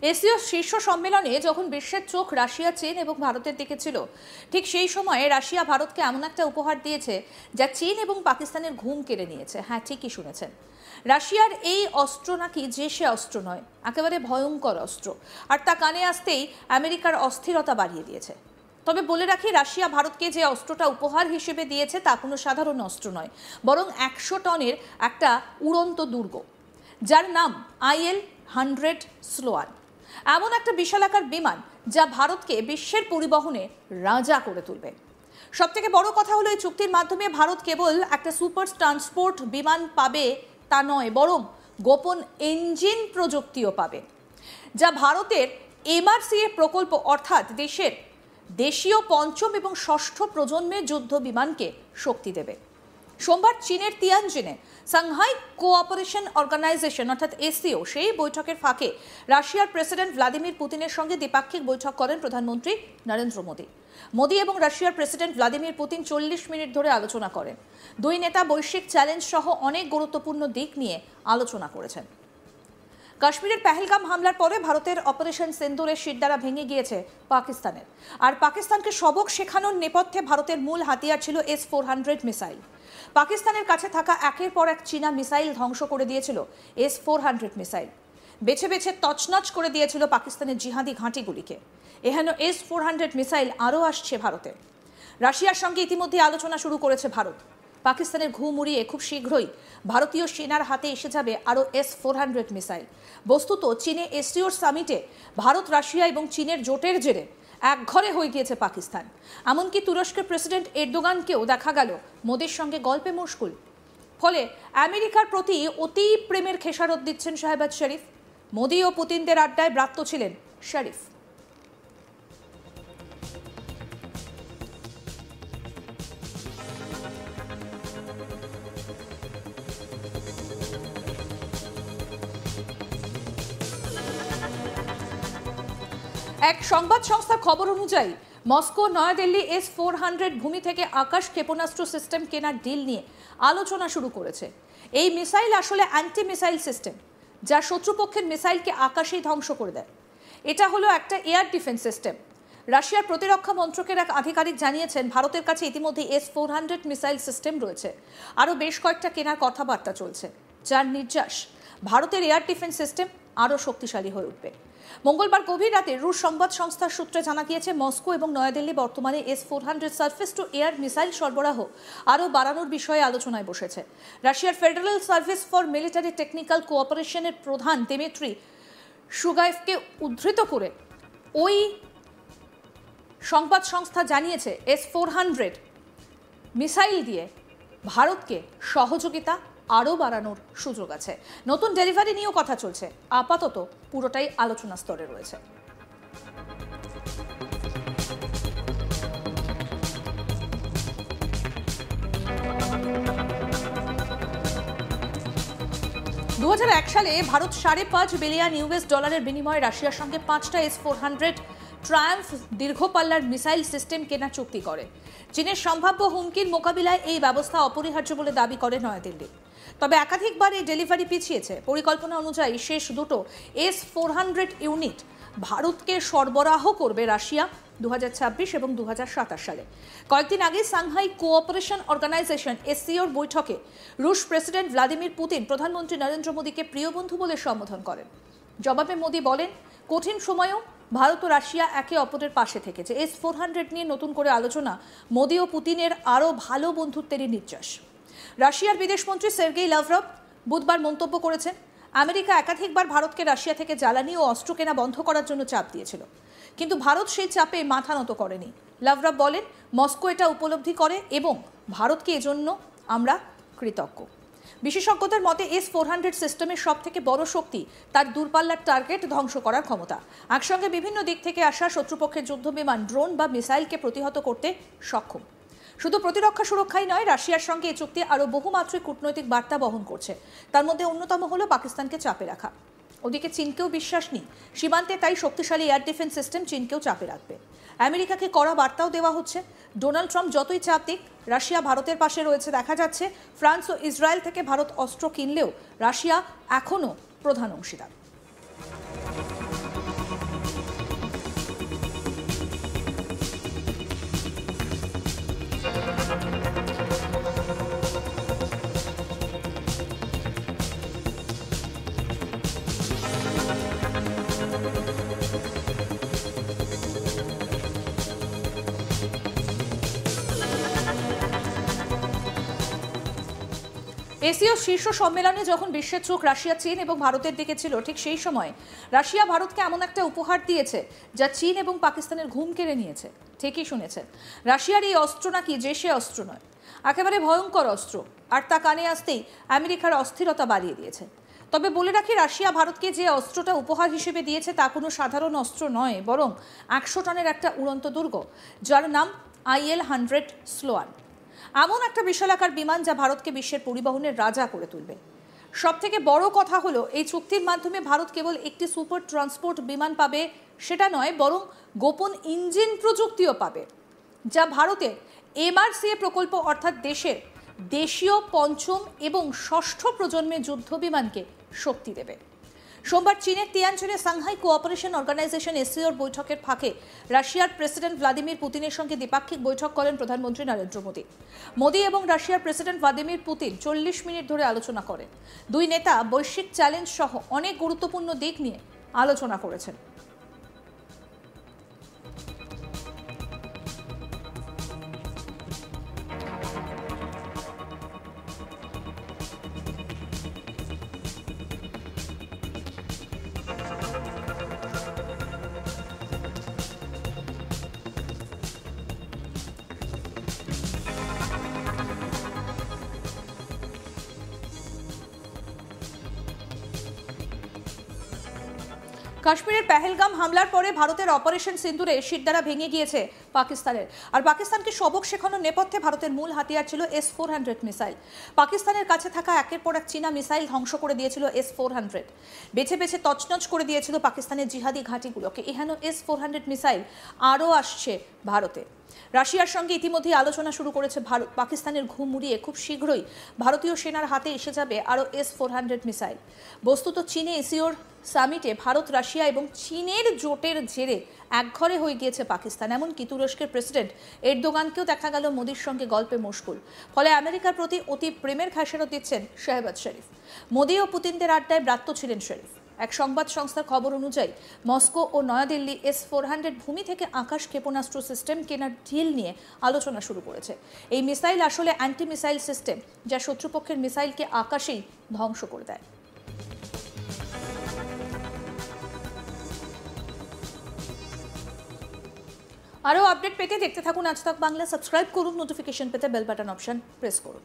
SEO শীর্ষ সম্মেলনে যখন বিশ্বের চোখ রাশিয়া, চীন এবং ভারতের দিকে ছিল, ঠিক সেই সময়ে রাশিয়া ভারতকে এমন একটা উপহার দিয়েছে যা চীন এবং পাকিস্তানের ঘুম কেড়ে নিয়েছে। হ্যাঁ, ঠিকই শুনেছেন। রাশিয়ার এই অস্ত্র নাকি যে সে অস্ত্র নয়, একেবারে ভয়ঙ্কর অস্ত্র, আর তা কানে আসতেই আমেরিকার অস্থিরতা বাড়িয়ে দিয়েছে। তবে বলে রাখি, রাশিয়া ভারতকে যে অস্ত্রটা উপহার হিসেবে দিয়েছে তা কোনো সাধারণ অস্ত্র নয়, বরং 100 টনের একটা উড়ন্ত দুর্গ, যার নাম IL-100 স্লোয়ান। এমন একটা বিশালাকার বিমান যা ভারতকে বিশ্বের পরিবহনে রাজা করে তুলবে। সবথেকে বড় কথা হলো, এই চুক্তির মাধ্যমে ভারত কেবল একটা সুপার ট্রান্সপোর্ট বিমান পাবে তা নয়, বরং গোপন ইঞ্জিন প্রযুক্তিও পাবে, যা ভারতের MRCA প্রকল্প অর্থাৎ দেশীয় পঞ্চম এবং ষষ্ঠ প্রজন্মের যুদ্ধ বিমানকে শক্তি দেবে। সোমবার চীনের তিয়ানজিনে সাংহাই কোঅপারেশন অর্গানাইজেশন অর্থাৎ এসসিও সেই বৈঠকের ফাঁকে রাশিয়ার প্রেসিডেন্ট ভ্লাদিমির পুতিনের সঙ্গে দ্বিপাক্ষিক বৈঠক করেন প্রধানমন্ত্রী নরেন্দ্র মোদি এবং রাশিয়ার প্রেসিডেন্ট ভ্লাদিমির পুতিন 40 মিনিট ধরে আলোচনা করেন। দুই নেতা বৈশ্বিক চ্যালেঞ্জ সহ অনেক গুরুত্বপূর্ণ দিক নিয়ে আলোচনা করেছেন। কাশ্মীরের পেহেলগাম হামলার পরে ভারতের অপারেশন সিন্দুরের শিরদাঁড়া ভেঙে গিয়েছে পাকিস্তানের, আর পাকিস্তানকে সবক শেখানোর নেপথ্যে ভারতের মূল হাতিয়ার ছিল S-400 মিসাইল। পাকিস্তানের কাছে থাকা একের পর এক চীনা মিসাইল ধ্বংস করে দিয়েছিল S-400 মিসাইল, বেছে বেছে তছনছ করে দিয়েছিল পাকিস্তানের জিহাদি ঘাঁটিগুলিকে। এহেন S-400 মিসাইল আরও আসছে ভারতে। রাশিয়ার সঙ্গে ইতিমধ্যে আলোচনা শুরু করেছে ভারত। পাকিস্তানের ঘুম উড়িয়ে খুব শীঘ্রই ভারতীয় সেনার হাতে এসে যাবে আরও S-400 মিসাইল। বস্তুত চীনে এসসিওর সামিটে ভারত, রাশিয়া এবং চীনের জোটের জেরে একঘরে হয়ে গিয়েছে পাকিস্তান। এমনকি তুরস্কের প্রেসিডেন্ট এরদোগানকেও দেখা গেল মোদির সঙ্গে গল্পে মশগুল। ফলে আমেরিকার প্রতি অতি প্রেমের খেসারত দিচ্ছেন শাহবাজ শরীফ। মোদি ও পুতিনদের আড্ডায় ব্রাত্য ছিলেন শরীফ। এক সংবাদ সংস্থার খবর অনুযায়ী মস্কো নয়াদিল্লি S-400 ভূমি থেকে আকাশ ক্ষেপণাস্ত্র সিস্টেম কেনার ডিল নিয়ে আলোচনা শুরু করেছে। এই মিসাইল আসলে অ্যান্টি মিসাইল সিস্টেম, যা শত্রুপক্ষের মিসাইলকে আকাশেই ধ্বংস করে দেয়। এটা হলো একটা এয়ার ডিফেন্স সিস্টেম। রাশিয়ার প্রতিরক্ষা মন্ত্রকের এক আধিকারিক জানিয়েছেন, ভারতের কাছে ইতিমধ্যে S-400 মিসাইল সিস্টেম রয়েছে। আরও বেশ কয়েকটা কেনার কথাবার্তা চলছে, যার নির্যাস ভারতের এয়ার ডিফেন্স সিস্টেম আরও শক্তিশালী হয়ে উঠবে। মঙ্গলবার গভীর রাতে রুশ সংবাদ সংস্থার সূত্রে জানা গিয়েছে, মস্কো এবং নয়াদিল্লি বর্তমানে S-400 surface two air missile সরবরাহ আরও বাড়ানোর বিষয়ে আলোচনায় বসেছে। রাশিয়ার federal service for military technical কোঅপারেশনের প্রধান দিমিত্রি শুগায়েভকে উদ্ধৃত করে ওই সংবাদ সংস্থা জানিয়েছে, S-400 মিসাইল দিয়ে ভারতকে সহযোগিতা আরও বাড়ানোর সুযোগ আছে। নতুন ডেলিভারি নিয়েও কথা চলছে। আপাতত পুরোটাই আলোচনা স্তরে রয়েছে। সালে ভারত $5.5 বিলিয়ন বিনিময়ে রাশিয়ার সঙ্গে 5টা S-400 ট্রায়াম্ফ দীর্ঘপাল্লার মিসাইল সিস্টেম কেনার চুক্তি করে। চীনের সম্ভাব্য হুমকির মোকাবিলায় এই ব্যবস্থা অপরিহার্য বলে দাবি করে নয়াদিল্লি। তবে একাধিকবার এই ডেলিভারি পিছিয়েছে। পরিকল্পনা অনুযায়ী শেষ দুটো S-400 ইউনিট ভারতকে সরবরাহ করবে রাশিয়া 2026 এবং 2027 সালে। কয়েকদিন আগে সাংহাই কোঅপারেশন অর্গানাইজেশন এসসিওর বৈঠকে রুশ প্রেসিডেন্ট ভ্লাদিমির পুতিন প্রধানমন্ত্রী নরেন্দ্র মোদীকে প্রিয় বন্ধু বলে সম্বোধন করেন। জবাবে মোদী বলেন, কঠিন সময়েও ভারত ও রাশিয়া একে অপরের পাশে থেকেছে। S-400 নিয়ে নতুন করে আলোচনা মোদী ও পুতিনের আরও ভালো বন্ধুত্বেরই নির্যাস। রাশিয়ার বিদেশমন্ত্রী সের্গেই লাভরভ বুধবার মন্তব্য করেছেন, আমেরিকা একাধিকবার ভারতকে রাশিয়া থেকে জ্বালানি ও অস্ত্র কেনা বন্ধ করার জন্য চাপ দিয়েছিল, কিন্তু ভারত সেই চাপে মাথা নত করেনি। লাভরভ বলেন, মস্কো এটা উপলব্ধি করে এবং ভারতকে এজন্য আমরা কৃতজ্ঞ। বিশেষজ্ঞদের মতে S-400 সিস্টেমের সব থেকে বড় শক্তি তার দূরপাল্লার টার্গেট ধ্বংস করার ক্ষমতা। একসঙ্গে বিভিন্ন দিক থেকে আসা শত্রুপক্ষের যুদ্ধবিমান, ড্রোন বা মিসাইলকে প্রতিহত করতে সক্ষম। শুধু প্রতিরক্ষা সুরক্ষাই নয়, রাশিয়ার সঙ্গে এই চুক্তি আরও বহুমাত্রিক কূটনৈতিক বার্তা বহন করছে। তার মধ্যে অন্যতম হলো পাকিস্তানকে চাপে রাখা। ওদিকে চীনকেও বিশ্বাস নেই সীমান্তে, তাই শক্তিশালী এয়ার ডিফেন্স সিস্টেম চীনকেও চাপে রাখবে। আমেরিকাকে কড়া বার্তাও দেওয়া হচ্ছে। ডোনাল্ড ট্রাম্প যতই চাপ দিক, রাশিয়া ভারতের পাশে রয়েছে। দেখা যাচ্ছে ফ্রান্স ও ইসরায়েল থেকে ভারত অস্ত্র কিনলেও রাশিয়া এখনও প্রধান অংশীদার। এশীয় শীর্ষ সম্মেলনে যখন বিশ্বের চোখ রাশিয়া, চীন এবং ভারতের দিকে ছিল, ঠিক সেই সময় রাশিয়া ভারতকে এমন একটা উপহার দিয়েছে যা চীন এবং পাকিস্তানের ঘুম কেড়ে নিয়েছে। ঠিকই শুনেছেন, রাশিয়ার এই অস্ত্র নাকি যে সে অস্ত্র নয়, একেবারে ভয়ঙ্কর অস্ত্র। আর তা কানে আসতেই আমেরিকার অস্থিরতা বাড়িয়ে দিয়েছে। তবে বলে রাখি, রাশিয়া ভারতকে যে অস্ত্রটা উপহার হিসেবে দিয়েছে তা কোনো সাধারণ অস্ত্র নয়, বরং 100 টনের একটা উড়ন্ত দুর্গ, যার নাম IL-100 স্লোয়ান। এমন একটা বিশালাকার বিমান যা ভারতকে বিশ্বের পরিবহনের রাজা করে তুলবে। সব থেকে বড় কথা হলো, এই চুক্তির মাধ্যমে ভারত কেবল একটি সুপার ট্রান্সপোর্ট বিমান পাবে সেটা নয়, বরং গোপন ইঞ্জিন প্রযুক্তিও পাবে, যা ভারতের MRCA প্রকল্প অর্থাৎ দেশীয় পঞ্চম এবং ষষ্ঠ প্রজন্মের যুদ্ধ বিমানকে শক্তি দেবে। সোমবার চীনের তিয়ানজিনে সাংহাই কোঅপারেশন অর্গানাইজেশন SCOর বৈঠকের ফাঁকে রাশিয়ার প্রেসিডেন্ট ভ্লাদিমির পুতিনের সঙ্গে দ্বিপাক্ষিক বৈঠক করেন প্রধানমন্ত্রী নরেন্দ্র মোদী। মোদী এবং রাশিয়ার প্রেসিডেন্ট ভ্লাদিমির পুতিন 40 মিনিট ধরে আলোচনা করেন। দুই নেতা বৈশ্বিক চ্যালেঞ্জ সহ অনেক গুরুত্বপূর্ণ দিক নিয়ে আলোচনা করেছেন। কাশ্মীরের পেহেলগাম হামলার পরে ভারতের অপারেশন সিন্দুরে শিরদাঁড়া ভেঙে গিয়েছে পাকিস্তানের। আর পাকিস্তানকে সবক শেখানোর নেপথ্যে ভারতের মূল হাতিয়ার ছিল S-400 মিসাইল। পাকিস্তানের কাছে থাকা একের পর এক চীনা মিসাইল ধ্বংস করে দিয়েছিল S-400, বেছে বেছে তছনছ করে দিয়েছিল পাকিস্তানের জিহাদি ঘাঁটিগুলোকে। এহেন S-400 মিসাইল আরও আসছে ভারতে। রাশিয়ার সঙ্গে ইতিমধ্যেই আলোচনা শুরু করেছে ভারত। পাকিস্তানের ঘুম উড়িয়ে খুব শীঘ্রই ভারতীয় সেনার হাতে এসে যাবে আরও S-400 মিসাইল। বস্তুত চীনে এসিওর সামিটে ভারত, রাশিয়া এবং চীনের জোটের জেরে একঘরে হয়ে গিয়েছে পাকিস্তান। এমনকি তুরস্কের প্রেসিডেন্ট এরদোগানকেও দেখা গেল মোদির সঙ্গে গল্পে মশগুল। ফলে আমেরিকার প্রতি অতি প্রেমের খাসেরত দিচ্ছেন শাহবাজ শরীফ। মোদি ও পুতিনদের আড্ডায় ব্রাত্য ছিলেন শরীফ। এক সংবাদ সংস্থার খবর অনুযায়ী মস্কো ও নয়াদিল্লি S-400 ভূমি থেকে আকাশ ক্ষেপণাস্ত্র সিস্টেম কেনার ডিল নিয়ে আলোচনা শুরু করেছে। এই মিসাইল আসলে অ্যান্টি মিসাইল সিস্টেম, যা শত্রুপক্ষের মিসাইলকে আকাশেই ধ্বংস করে দেয়। আরও আপডেট পেতে দেখতে থাকুন আজ তাক বাংলা। সাবস্ক্রাইব করুন, নোটিফিকেশন পেতে বেল বাটন অপশন প্রেস করুন।